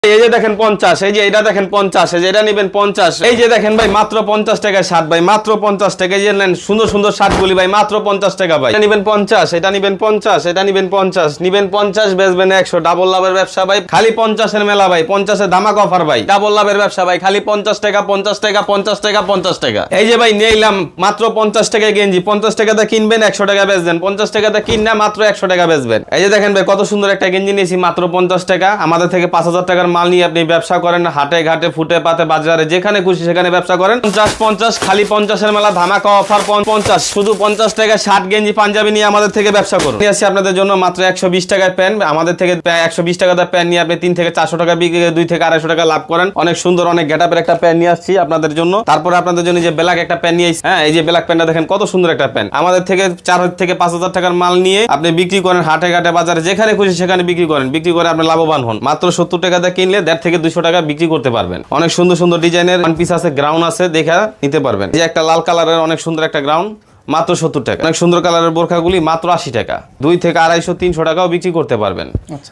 এই যে দেখেন 50, এই যে এটা দেখেন 50, এই যে এটা নেবেন 50, এই যে দেখেন ভাই মাত্র 50 টাকায় শার্ট ভাই, মাত্র 50 টাকা। এই যে নেন সুন্দর সুন্দর শার্টগুলি ভাই মাত্র 50 টাকা ভাই। এটা নেবেন 50, এটা নেবেন 50, এটা নেবেন 50, নিবেন 50 বেচবেন 100। ডাবল লাভের ব্যবসা ভাই, খালি 50 এর মেলা ভাই, 50 এর ধামাক অফার ভাই। ডাবল লাভের ব্যবসা ভাই, খালি 50 টাকা 50 টাকা 50 টাকা 50 টাকা। এই যে ভাই নিলাম মাত্র 50 টাকায় গেঞ্জি, 50 টাকাতে কিনবেন 100 টাকা বেচবেন, 50 টাকাতে কিননা মাত্র 100 টাকা বেচবেন। এই যে দেখেন ভাই কত সুন্দর একটা গেঞ্জি নিয়েছি মাত্র 50 টাকা। আমাদের থেকে 5000 টাকার মাল নিয়ে আপনি ব্যবসা করেন, হাটে ঘাটে ফুটে পাতে বাজারে যেখানে খুশি সেখানে ব্যবসা করেন। 50 খালি 50 এর মেলা ধামাকা অফার 50, শুধু 50 টাকা শার্ট গেঞ্জি পাঞ্জাবি নিয়ে আমাদের থেকে ব্যবসা করুন। নিয়ে আসি আপনাদের জন্য মাত্র 120 টাকায় প্যান্ট। আমাদের থেকে 120 টাকার প্যান্ট নিয়ে আপনি 3 থেকে 400 টাকা বিক্রি করে 2 থেকে 250 টাকা লাভ করেন। অনেক সুন্দর অনেক গেটআপের একটা প্যান্ট নিয়ে আসছি আপনাদের জন্য। তারপরে আপনাদের জন্য যে ব্ল্যাক একটা প্যান্ট নিয়ে আসছি, হ্যাঁ এই যে ব্ল্যাক প্যান্টটা দেখেন কত সুন্দর একটা প্যান্ট। আমাদের থেকে 4 থেকে 5000 টাকার মাল নিয়ে আপনি বিক্রি করেন, হাটে ঘাটে বাজারে যেখানে খুশি সেখানে বিক্রি করেন, বিক্রি করে আপনি লাভবান হন। মাত্র 70 টাকাতে কিনলে 150 থেকে 200 টাকা বিক্রি করতে পারবেন। অনেক সুন্দর সুন্দর ডিজাইনের ওয়ান পিস আছে, গ্রাউন্ড আছে, দেখা নিতে পারবেন। এই যে একটা লাল কালারের অনেক সুন্দর একটা গ্রাউন্ড মাত্র 70 টাকা। অনেক সুন্দর কালারের বোরখাগুলি মাত্র 80 টাকা, 2 থেকে 250 300 টাকাও বিক্রি করতে পারবেন।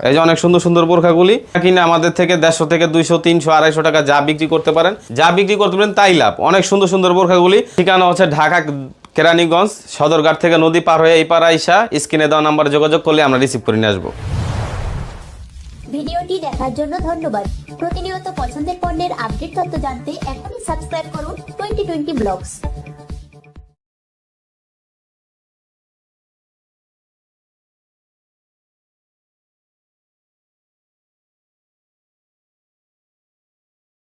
এই যে অনেক সুন্দর সুন্দর বোরখাগুলি কিনে আমাদের থেকে 150 থেকে 200 300 250 টাকা যা বিক্রি করতে পারেন, যা বিক্রি করতে পারেন তাই লাভ। অনেক সুন্দর সুন্দর বোরখাগুলি। ঠিকানা হচ্ছে ঢাকা কেরানীগঞ্জ সদরঘাট থেকে নদী পার হয়ে এই পার আইসা স্ক্রিনে দেওয়া নাম্বারে যোগাযোগ করলে আমরা রিসিভ করে নিয়ে আসবো। ভিডিওটি দেখার জন্য ধন্যবাদ। প্রতিনিয়ত পছন্দের পণ্যের আপডেট তথ্য জানতে এখনই সাবস্ক্রাইব করুন 2020 ব্লগস।